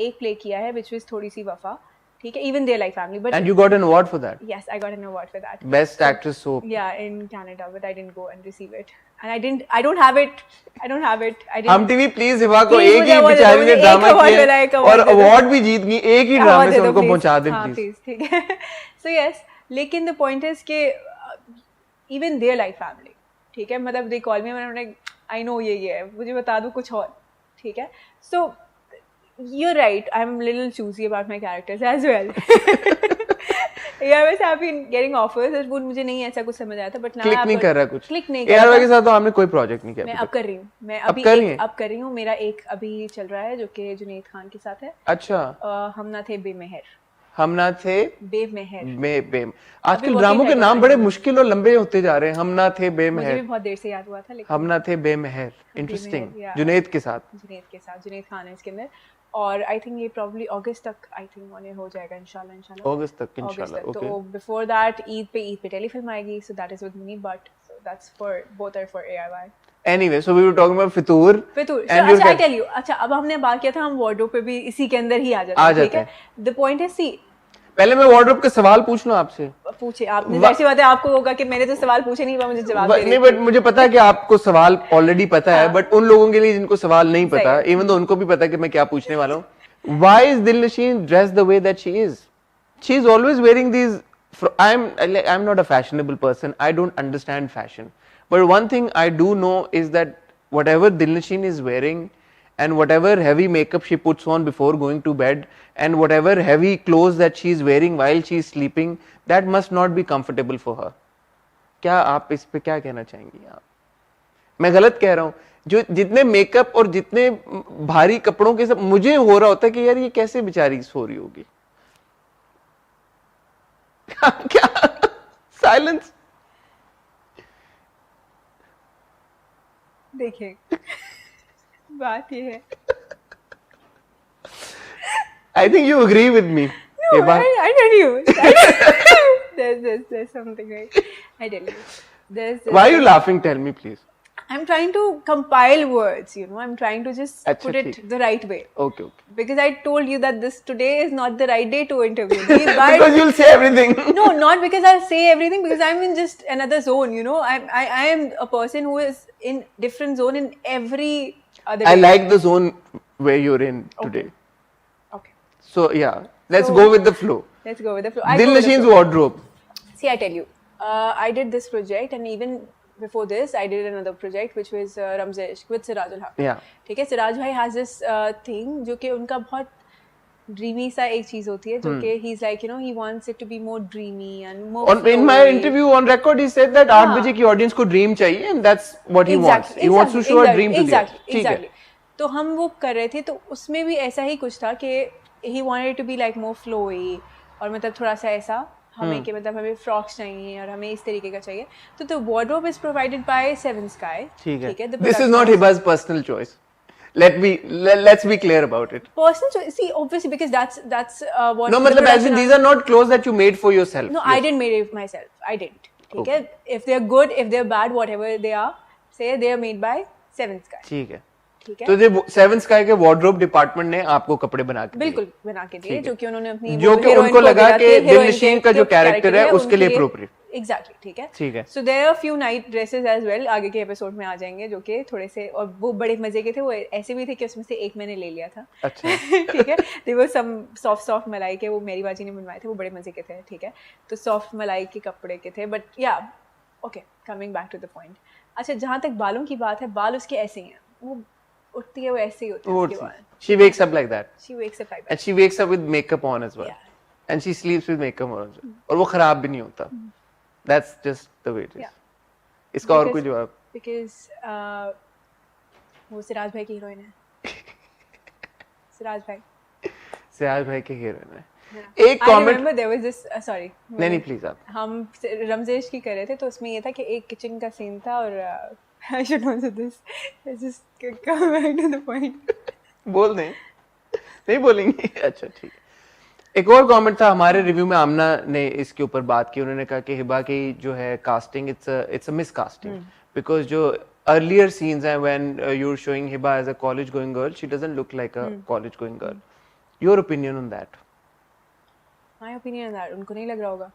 एक प्ले किया है which was थोड़ी सी वफा, ठीक है, even their like family, but and you got an award for that. Yes, I got an award for that. Best actress soap. Yeah, in Canada, but I didn't go and receive it, and I don't have it. I didn't. हम TV please Hiba को एक ही बेचारी ने drama किया और award भी जीत गई, एक ही ड्रामे से उनको पहुंचा दे प्लीज. ठीक है. So yes, लेकिन the point is कि even their like family, ठीक है, मतलब they call me, मैंने I know ये है, मुझे बता दो कुछ और, ठीक है. So you're right, I'm a little choosy about my characters as well. Yeah, वैसे I've been getting offers, वो मुझे नहीं ऐसा कुछ समझ आया था, but now क्लिक नहीं कर रहा कुछ. क्लिक नहीं कर रहा. ARY के साथ तो हमने कोई प्रोजेक्ट नहीं किया. मैं अब कर रही हूँ, मैं अभी अब कर रही हूँ. मेरा एक अभी चल रहा है जो कि जुनैद खान के साथ है. अच्छा. हम ना थे बेमेहर. हम ना थे बेमेहर. आजकल ड्रामों के नाम बड़े मुश्किल और लंबे होते जा रहे हैं. हम ना थे बेमेहर. मुझे भी बहुत देर से याद हुआ था, लेकिन हम ना थे बेमेहर. इंटरेस्टिंग. जुनैद के साथ जुनैद खान है इसके अंदर. और आई थिंक ये प्रॉब्ली अगस्त तक आई थिंक ऑन हो जाएगा इंशाल्लाह. अगस्त तक इंशाल्लाह. ओके. तो बिफोर दैट ईद पे टेलीफिल्म आएगी, so that is with me, but that's for both are for ARY. Anyway, so we were talking about फितूर. अच्छा, I tell you. अच्छा, अब हमने बात किया था, हम वार्डरोब पे भी इसी के अंदर ही आ जाते हैं, ठीक है. द पॉइंट है, सी पहले मैं वार्डरोब के सवाल पूछ लूं आपसे. पूछे आपने. ऐसी बात है, आपको होगा कि मैंने तो सवाल पूछे नहीं, मुझे जवाब दे. नहीं, बट मुझे पता है कि आपको सवाल ऑलरेडी पता है, बट उन लोगों के लिए जिनको सवाल नहीं पता, इवन तो उनको भी पता है कि मैं क्या पूछने वाला हूँ. Why is Dilnashin dressed the way that she is? She is always wearing these. I'm not a fashionable person. I don't understand fashion. But one thing I do know is that whatever Dilnashin is wearing, and whatever heavy makeup she puts on before going to bed, and whatever heavy clothes that she is wearing while she is sleeping, that must not be comfortable for her. क्या आप इस पे क्या कहना चाहेंगी आप? मैं गलत कह रहा हूँ? जो जितने मेकअप और जितने भारी कपड़ों के सब मुझे हो रहा होता है कि यार ये कैसे बेचारी सो रही होगी. क्या साइलेंस. देखिए बात ये है. I think you agree with me. No, I tell you. There's something right. I tell you. Why are you laughing? Tell me, please. I'm trying to compile words, you know. I'm trying to just put it the right way. Okay. Because I told you that today is not the right day to interview me. Because you'll say everything. No, not because I'll say everything. Because I'm in just another zone, you know. I am a person who is in different zone in every other day. I like the zone where you're in today. Okay. So yeah, let's go with the flow. Let's go with the flow. Dilnashin's wardrobe. See, I tell you, I did this project, and even before this, I did another project which was Ramzesh with Sirajul Haq. Yeah. ठीक है. Siraj भाई has this thing जो कि उनका बहुत dreamy सा एक चीज होती है, जो कि he's like, you know, he wants it to be more dreamy and more. In my interview on record, he said that 8 बजे की audience को dream चाहिए, and that's what he wants. He wants to show a dream to them. Exactly. तो हम वो कर रहे थे, तो उसमें भी ऐसा ही कुछ था कि he wanted to be like more flowy, और मतलब थोड़ा सा ऐसा हमें कि मतलब हमें फ्रॉक्स चाहिए और हमें इस तरीके का चाहिए. तो the wardrobe is provided by Seven Sky. ठीक है. This is not Hiba's personal choice. Let's be clear about it. Personal choice. See, obviously, because that's what. No, मतलब as in these are not clothes that you made for yourself. No, I didn't made it myself. I didn't. ठीक है. If they're good, if they're bad, whatever they are, say they are made by Seven Sky. ठीक है. तो ये seven sky के wardrobe department ने आपको कपड़े बना के बिल्कुल बना के दिए, जो कि उन्होंने अपनी जो कि उनको लगा कि दिलनशीन का जो कैरेक्टर है उसके लिए अप्रोप्रिएट. एग्जैक्टली. ठीक है. ठीक है. So there are few night dresses as well, आगे के एपिसोड में आ जाएंगे, जो कि थोड़े से और वो बड़े मजे के थे. वो ऐसे भी थे कि उसमें से एक मैंने ले लिया था. अच्छा. ठीक है. दे वर सम सॉफ्ट मलाई के, वो मेरी बाजी ने बनवाए थे, वो बड़े मजे के थे. ठीक है. तो सॉफ्ट मलाई के कपड़े के थे. बट या okay, coming back to the point. अच्छा, जहाँ तक बालों की बात है, बाल उसके ऐसे ही हैं. वो उठती है वो ऐसे ही होती है उसके बाद. She wakes up like that. She wakes up like that. And she wakes up with makeup on as well. Yeah. And she sleeps with makeup on as well. और वो खराब भी नहीं होता. That's just the way it is. Yeah. इसका और कोई जवाब? Because वो सिराज भाई की हीरोइन है. सिराज भाई के हीरोइन है. एक comment. I remember there was this sorry. नहीं प्लीज आप. हम रमजेश की कर रहे थे, तो उसमें ये था कि एक किचन का सीन था, और I should answer this. Let's just come back to the point. बोल दें. नहीं बोलेंगे. अच्छा ठीक है. एक और कमेंट था हमारे रिव्यू में, आमना ने इसके ऊपर बात की. उन्होंने कहा कि हिबा की जो है casting it's a miscasting, because जो अर्लियर सीन्स हैं when you are showing Hiba as a college going girl, she doesn't look like a college going girl. Your opinion on that? My opinion on that, उनको नहीं लग रहा होगा.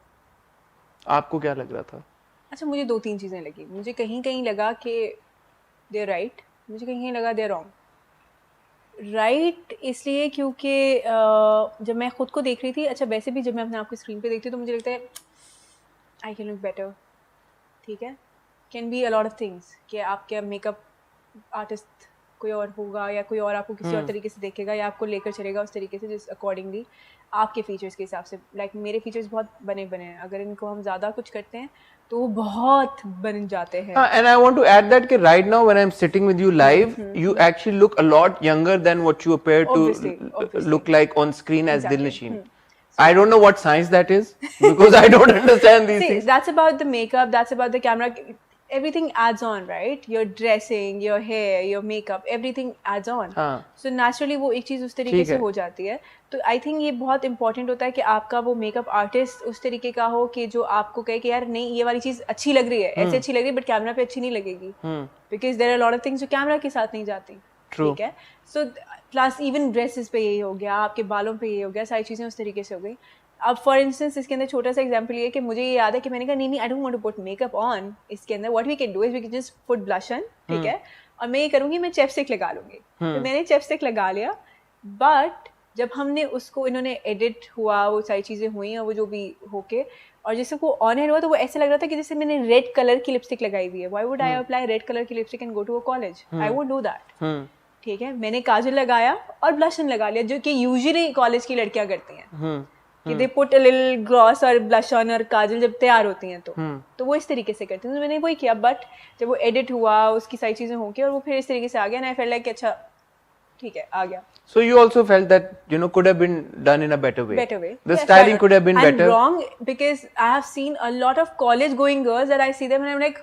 आपको क्या लग रहा था? अच्छा, मुझे 2-3 चीज़ें लगी. मुझे कहीं कहीं लगा कि दे राइट, मुझे कहीं कहीं लगा दे रॉन्ग. राइट इसलिए क्योंकि जब मैं खुद को देख रही थी, अच्छा वैसे भी जब मैं अपने आप को स्क्रीन पे देखती हूँ तो मुझे लगता है आई कैन लुक बेटर. ठीक है, can be a lot of things कि आपके मेकअप आर्टिस्ट कोई और होगा या कोई और आपको किसी और तरीके से देखेगा या आपको लेकर चलेगा उस तरीके से जिस अकॉर्डिंगली आपके फीचर्स के हिसाब से. लाइक मेरे फीचर्स बहुत बने हैं, अगर इनको हम ज़्यादा कुछ करते हैं तो वो बहुत बन जाते हैं. And I want to add that कि right now when I'm sitting with you live, you actually look a lot younger than what you appear to Obviously. look like on screen as Exactly. Dilnasheen. I don't know what science that is because I don't understand these See, things. that's about the makeup, that's about the camera. Everything adds on, right? Your dressing, your hair, your makeup, everything adds on. हाँ. So naturally वो एक चीज़ उस तरीके से हो जाती है. तो I think ये बहुत important होता है कि आपका वो मेकअप आर्टिस्ट उस तरीके का हो कि जो आपको कहे कि यार नहीं ये वाली चीज़ अच्छी लग रही है, ऐसे अच्छी लग रही है बट कैमरा पे अच्छी नहीं लगेगी. Because there are a lot of things जो कैमरा के साथ नहीं जाती. ठीक है. So plus even dresses पे यही हो गया, आपके बालों पे यही हो गया, सारी चीज़ें उस तरीके से हो गई. अब फॉर इंस्टेंस इसके अंदर छोटा सा एग्जांपल ये कि मुझे ये याद है कि मैंने कहा नहीं I don't want to put makeup on. इसके अंदर what we can do is we can just put blush on. ठीक है, और मैं ये करूँगी, मैं चैपस्टिक लगा लूँगी. तो मैंने चैपस्टिक लगा लिया, बट जब हमने उसको इन्होंने एडिट हुआ, वो सारी चीज़ें हुई और वो जो भी होके और जैसे वो ऑन एयर हुआ तो वो ऐसा लग रहा था कि जैसे मैंने रेड कलर की लिपस्टिक लगाई हुई है. Why would I apply red colour की lipstick and go to a college? I would do that. ठीक है, मैंने काजल लगाया और ब्लश ऑन लगा लिया जो कि यूजुअली कॉलेज की लड़कियां करती हैं कि they put a little gloss और ब्लश ऑन और काजल जब तैयार होती हैं तो वो इस तरीके से करती हैं. तो मैंने वही किया, बट जब वो एडिट हुआ उसकी सारी चीज़ें होंगी और वो फिर इस तरीके से आ गया ना, आई फेल्ट लाइक अच्छा ठीक है आ गया. So you also felt that could have been done in a better way. The yes, styling could have been better. I'm wrong because I have seen a lot of college going girls that I see them and I'm like,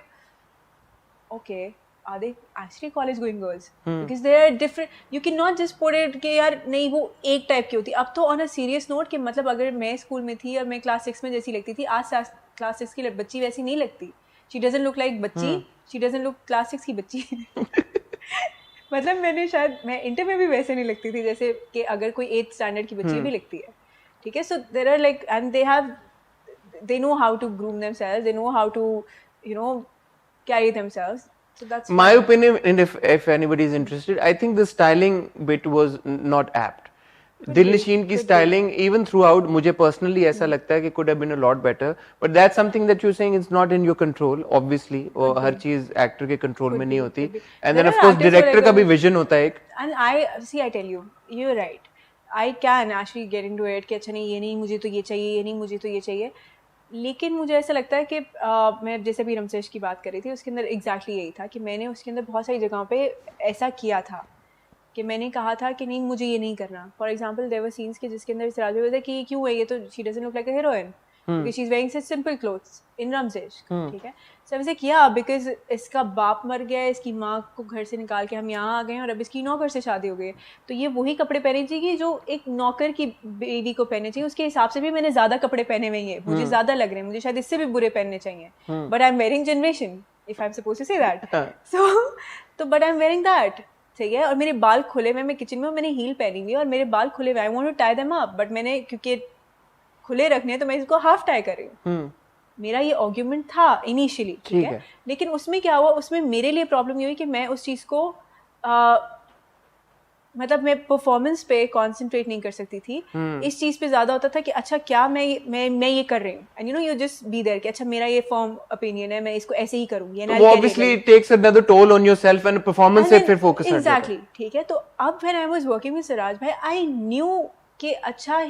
okay, are they actually college going girls? Because they are different. You cannot just put it कि यार नहीं वो एक type की होती. अब तो on a serious note कि मतलब अगर मैं स्कूल में थी और मैं क्लास 6 में जैसी लगती थी, आज क्लास 6 की बच्ची वैसी नहीं लगती. She doesn't look like बच्ची. She doesn't look क्लास 6 की बच्ची. मतलब मैंने शायद मैं इंटर में भी वैसे नहीं लगती थी जैसे कि अगर कोई 8th स्टैंडर्ड की बच्ची भी लगती है. ठीक है, so there are like and they know how to groom themselves, they know how to carry themselves. So that's my opinion. And if anybody is interested, I think the styling bit was not apt. Dilnasheen की styling even throughout मुझे personally ऐसा लगता है कि could have been a lot better, but that's something that you're saying is not in your control obviously. और हर चीज actor के control में नहीं होती. And then of course director का भी vision होता है एक. And I tell you, you're right. I can actually get into it कि अच्छा नहीं ये नहीं मुझे तो ये चाहिए, ये नहीं मुझे तो ये चाहिए. लेकिन मुझे ऐसा लगता है कि मैं जैसे भी रमसेश की बात कर रही थी उसके अंदर एग्जैक्टली यही था कि मैंने उसके अंदर बहुत सारी जगहों पे ऐसा किया था कि मैंने कहा था कि नहीं मुझे ये नहीं करना. For example there were scenes के जिसके अंदर इतराज हुआ था कि क्यों है ये तो she doesn't look like a heroine because she is wearing such simple clothes in रमसेश. ठीक है, सो ऐसे किया बिकॉज इसका बाप मर गया, इसकी माँ को घर से निकाल के हम यहाँ आ गए और अब इसकी नौकर से शादी हो गई. तो ये वही कपड़े पहने चाहिए जो एक नौकर की बेबी को पहने चाहिए. उसके हिसाब से भी मैंने ज्यादा कपड़े पहने हुए हैं, मुझे ज्यादा लग रहे हैं, मुझे शायद इससे भी बुरे पहनने चाहिए, but I am wearing generation if I am suppose to say that. So तो but I am wearing that. ठीक है, और मेरे बाल खुले हुए, मैं किचन में मैंने हील पहनी हुई और मेरे बाल खुले हुए. I want to tie them up but मैंने क्योंकि खुले रखने हैं तो मैं इसको हाफ टाई कर रही हूँ. मेरा ये आर्ग्यूमेंट था इनिशियली. ठीक है, लेकिन उसमें क्या हुआ, उसमें मेरे लिए प्रॉब्लम ये हुई कि मैं उस चीज़ को मतलब मैं परफॉर्मेंस पे कंसंट्रेट नहीं कर सकती थी. इस चीज़ पे ज़्यादा होता था कि अच्छा क्या मैं ये कर रही हूँ and you just be there कि अच्छा मेरा ये फॉर्म ओपिनियन है, मैं इसको ऐसे ही करूँगी. तो obviously it takes another toll on yourself and performance से फिर फोकस करते हैं. Exactly. ठीक है, तो अब when I was working with Siraj भाई I knew कि अच्छा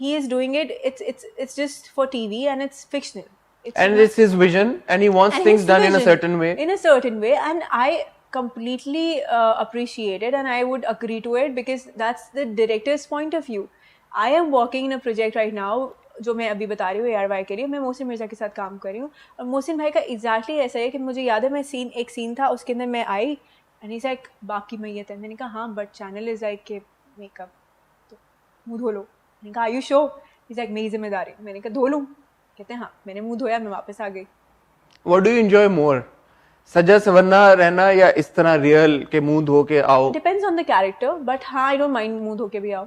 he is doing it, it's just for TV and it's fictional. It's his vision and he wants things done in a certain way. In a certain way, and I completely appreciate it and I would agree to it because that's the director's point of view. I am working in a project right now जो मैं अभी बता रही हूँ ARY के लिए. मैं मोहसिन मिर्जा के साथ काम कर रही हूँ और मोहसिन भाई का एग्जैक्टली ऐसा है कि मुझे याद है मैं एक सीन था उसके अंदर मैं आई एंड इज लाइक बाकी मैयत है. मैंने कहा हाँ बट चैनल इज लाइक के मेकअप तो मुँह धो लो. मैंने कहा आयुष शो इज लाइक मेरी जिम्मेदारी. मैंने कहा धो लूँ. कहते हैं हाँ. मैंने मुँह धोया, मैं वापस आ गई. What do you enjoy more? सजा सवरना रहना या इस तरह रियल के मुंह धो के आओ? Depends on the character, but हाँ I don't mind मुंह धो के भी आओ.